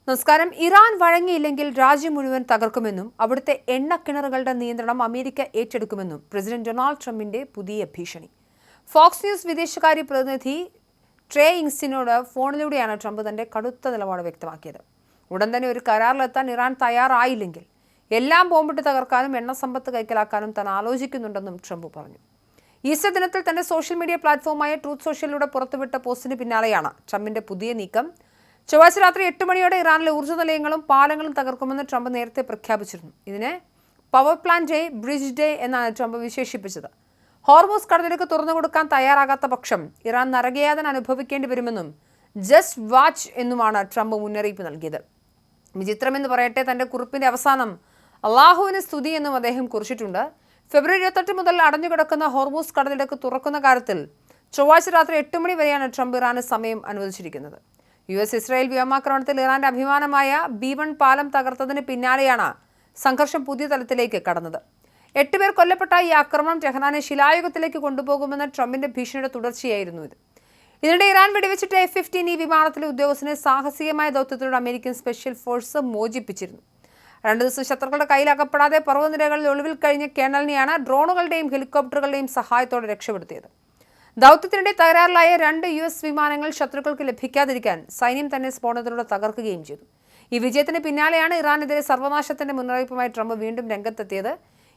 നമസ്കാരം. ഇറാൻ വഴങ്ങിയില്ലെങ്കിൽ രാജ്യം മുഴുവൻ തകർക്കുമെന്നും അവിടുത്തെ എണ്ണക്കിണറുകളുടെ നിയന്ത്രണം അമേരിക്ക ഏറ്റെടുക്കുമെന്നും പ്രസിഡന്റ് ഡൊണാൾഡ് ട്രംപിന്റെ പുതിയ ഭീഷണി. ഫോക്സ് ന്യൂസ് വിദേശകാര്യ പ്രതിനിധി ട്രേ ഇങ്സിനോട് ഫോണിലൂടെയാണ് ട്രംപ് തന്റെ കടുത്ത നിലപാട് വ്യക്തമാക്കിയത്. ഉടൻ തന്നെ ഒരു കരാറിലെത്താൻ ഇറാൻ തയ്യാറായില്ലെങ്കിൽ എല്ലാം ബോംബിട്ട് തകർക്കാനും എണ്ണസമ്പത്ത് കൈക്കലാക്കാനും താൻ ആലോചിക്കുന്നുണ്ടെന്നും ട്രംപ് പറഞ്ഞു. ഈസ്റ്റർ ദിനത്തിൽ തന്റെ സോഷ്യൽ മീഡിയ പ്ലാറ്റ്ഫോമായ ട്രൂത്ത് സോഷ്യലിലൂടെ പുറത്തുവിട്ട പോസ്റ്റിന് പിന്നാലെയാണ് ട്രംപിന്റെ പുതിയ നീക്കം. ചൊവ്വാഴ്ച രാത്രി 8 മണിയോടെ ഇറാനിലെ ഊർജ്ജ നിലയങ്ങളും പാലങ്ങളും തകർക്കുമെന്ന് ട്രംപ് നേരത്തെ പ്രഖ്യാപിച്ചിരുന്നു. ഇതിനെ power plant day, bridge day എന്നാണ് ട്രംപ് വിശേഷിപ്പിച്ചത്. ഹോർമൂസ് കടലിടുക്ക് തുറന്നുകൊടുക്കാൻ തയ്യാറാകാത്ത പക്ഷം ഇറാൻ നരകയാതന അനുഭവിക്കേണ്ടി വരുമെന്നും ജസ്റ്റ് വാച്ച് എന്നുമാണ് ട്രംപ് മുന്നറിയിപ്പ് നൽകിയത്. വിചിത്രമെന്ന് പറയട്ടെ, തന്റെ കുറിപ്പിന്റെ അവസാനം അള്ളാഹുവിന് സ്തുതി എന്നും അദ്ദേഹം കുറിച്ചിട്ടുണ്ട്. ഫെബ്രുവരി 28 മുതൽ അടഞ്ഞുകിടക്കുന്ന ഹോർമൂസ് കടലിടുക്ക് തുറക്കുന്ന കാര്യത്തിൽ ചൊവ്വാഴ്ച രാത്രി 8 മണി വരെയാണ് ട്രംപ് ഇറാന് സമയം അനുവദിച്ചിരിക്കുന്നത്. US-ഇസ്രായേൽ വ്യോമാക്രമണത്തിൽ ഇറാന്റെ അഭിമാനമായ B1 പാലം തകർത്തതിന് പിന്നാലെയാണ് സംഘർഷം പുതിയ തലത്തിലേക്ക് കടന്നത്. 8 പേർ കൊല്ലപ്പെട്ട ഈ ആക്രമണം ടെഹ്റാനെ ശിലായുഗത്തിലേക്ക് കൊണ്ടുപോകുമെന്ന ട്രംപിന്റെ ഭീഷണിയുടെ തുടർച്ചയായിരുന്നു ഇത്. ഇതിനിടെ ഇറാൻ വെടിവെച്ചിട്ട F-15 വിമാനത്തിലെ ഉദ്യോഗസ്ഥനെ സാഹസികമായ ദൗത്യത്തിലൂടെ അമേരിക്കൻ സ്പെഷ്യൽ ഫോഴ്സ് മോചിപ്പിച്ചിരുന്നു. 2 ദിവസം ശത്രുക്കളുടെ കയ്യിൽ അകപ്പെടാതെ പർവ്വതനിരകളിൽ ഒളിവിൽ കഴിഞ്ഞ കേണലിനെയാണ് ഡ്രോണുകളുടെയും ഹെലികോപ്റ്ററുകളുടെയും സഹായത്തോടെ രക്ഷപ്പെടുത്തിയത്. ദൗത്യത്തിനിടെ തകരാറിലായ 2 US വിമാനങ്ങൾ ശത്രുക്കൾക്ക് ലഭിക്കാതിരിക്കാൻ സൈന്യം തന്നെ സ്ഫോടനത്തിലൂടെ തകർക്കുകയും ചെയ്തു. ഈ വിജയത്തിന് പിന്നാലെയാണ് ഇറാനെതിരെ സർവനാശത്തിന്റെ മുന്നറിയിപ്പുമായി ട്രംപ് വീണ്ടും രംഗത്തെത്തിയത്.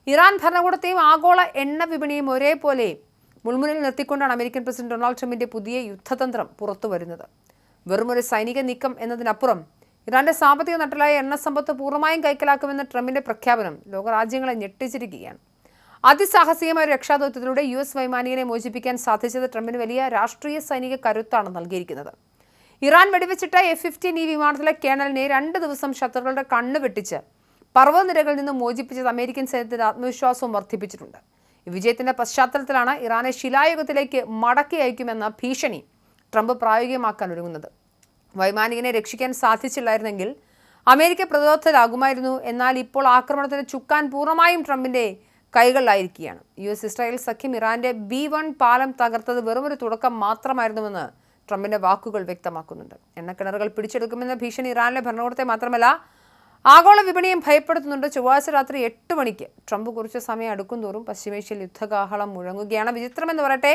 ഇറാൻ ഭരണകൂടത്തെയും ആഗോള എണ്ണ വിപണിയും ഒരേപോലെ മുൾമുനയിൽ നിർത്തിക്കൊണ്ടാണ് അമേരിക്കൻ പ്രസിഡന്റ് ഡൊണാൾഡ് ട്രംപിന്റെ പുതിയ യുദ്ധതന്ത്രം പുറത്തുവരുന്നത്. വെറുമൊരു സൈനിക നീക്കം എന്നതിനപ്പുറം ഇറാന്റെ സാമ്പത്തിക നട്ടലായ എണ്ണസമ്പത്ത് പൂർണ്ണമായും കൈക്കലാക്കുമെന്ന ട്രംപിന്റെ പ്രഖ്യാപനം ലോകരാജ്യങ്ങളെ ഞെട്ടിച്ചിരിക്കുകയാണ്. അതിസാഹസികമായ രക്ഷാദൗത്യത്തിലൂടെ US വൈമാനികനെ മോചിപ്പിക്കാൻ സാധിച്ചത് ട്രംപിന് വലിയ രാഷ്ട്രീയ സൈനിക കരുത്താണ് നൽകിയിരിക്കുന്നത്. ഇറാൻ വെടിവെച്ചിട്ട F-15 വിമാനത്തിലെ കേണലിനെ 2 ദിവസം ശത്രുക്കളുടെ കണ്ണ് വെട്ടിച്ച് പർവ്വതനിരകളിൽ നിന്ന് മോചിപ്പിച്ചത് അമേരിക്കൻ സൈന്യത്തിന്റെ ആത്മവിശ്വാസവും വർദ്ധിപ്പിച്ചിട്ടുണ്ട്. ഈ വിജയത്തിന്റെ പശ്ചാത്തലത്തിലാണ് ഇറാനെ ശിലായുഗത്തിലേക്ക് മടക്കി അയക്കുമെന്ന ഭീഷണി ട്രംപ് പ്രായോഗികമാക്കാൻ ഒരുങ്ങുന്നത്. വൈമാനികനെ രക്ഷിക്കാൻ സാധിച്ചില്ലായിരുന്നെങ്കിൽ അമേരിക്ക പ്രതിരോധത്തിലാകുമായിരുന്നു. എന്നാൽ ഇപ്പോൾ ആക്രമണത്തിന് ചുക്കാൻ പൂർണ്ണമായും ട്രംപിന്റെ കൈകളിലായിരിക്കുകയാണ്. US-ഇസ്രായേൽ സഖ്യം ഇറാന്റെ B1 പാലം തകർത്തത് വെറുമൊരു തുടക്കം മാത്രമായിരുന്നുവെന്ന് ട്രംപിന്റെ വാക്കുകൾ വ്യക്തമാക്കുന്നുണ്ട്. എണ്ണക്കിണറുകൾ പിടിച്ചെടുക്കുമെന്ന ഭീഷണി ഇറാനിലെ ഭരണകൂടത്തെ മാത്രമല്ല ആഗോള വിപണിയും ഭയപ്പെടുത്തുന്നുണ്ട്. ചൊവ്വാഴ്ച രാത്രി 8 മണിക്ക് ട്രംപ് കുറിച്ച സമയം അടുക്കും തോറും പശ്ചിമേഷ്യയിൽ യുദ്ധകാഹളം മുഴങ്ങുകയാണ്. വിചിത്രമെന്ന് പറയട്ടെ,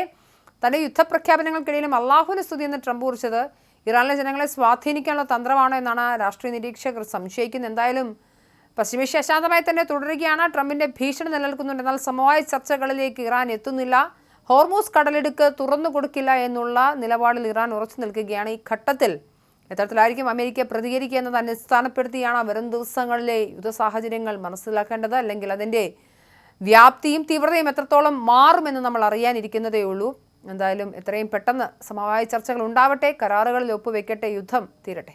തന്റെ യുദ്ധപ്രഖ്യാപനങ്ങൾക്കിടയിലും അള്ളാഹുവിന് സ്തുതി എന്ന് ട്രംപ് കുറിച്ചത് ഇറാനിലെ ജനങ്ങളെ സ്വാധീനിക്കാനുള്ള തന്ത്രമാണോ എന്നാണ് രാഷ്ട്രീയ നിരീക്ഷകർ സംശയിക്കുന്നത്. എന്തായാലും പശ്ചിമേഷ്യ അശാന്തമായി തന്നെ തുടരുകയാണ്. ട്രംപിന്റെ ഭീഷണി നിലനിൽക്കുന്നുണ്ട്. എന്നാൽ സമവായ ചർച്ചകളിലേക്ക് ഇറാൻ എത്തുന്നില്ല. ഹോർമൂസ് കടലിടുക്ക് തുറന്നു കൊടുക്കില്ല എന്നുള്ള നിലപാടിൽ ഇറാൻ ഉറച്ചു നിൽക്കുകയാണ്. ഈ ഘട്ടത്തിൽ എത്തരത്തിലായിരിക്കും അമേരിക്ക പ്രതികരിക്കുക എന്നത് അടിസ്ഥാനപ്പെടുത്തിയാണ് വരും ദിവസങ്ങളിലെ യുദ്ധ സാഹചര്യങ്ങൾ മനസ്സിലാക്കേണ്ടത്. അല്ലെങ്കിൽ അതിൻ്റെ വ്യാപ്തിയും തീവ്രതയും എത്രത്തോളം മാറുമെന്ന് നമ്മൾ അറിയാനിരിക്കുന്നതേ ഉള്ളൂ. എന്തായാലും എത്രയും പെട്ടെന്ന് സമവായ ചർച്ചകൾ ഉണ്ടാവട്ടെ, കരാറുകളിൽ ഒപ്പുവെക്കട്ടെ, യുദ്ധം തീരട്ടെ.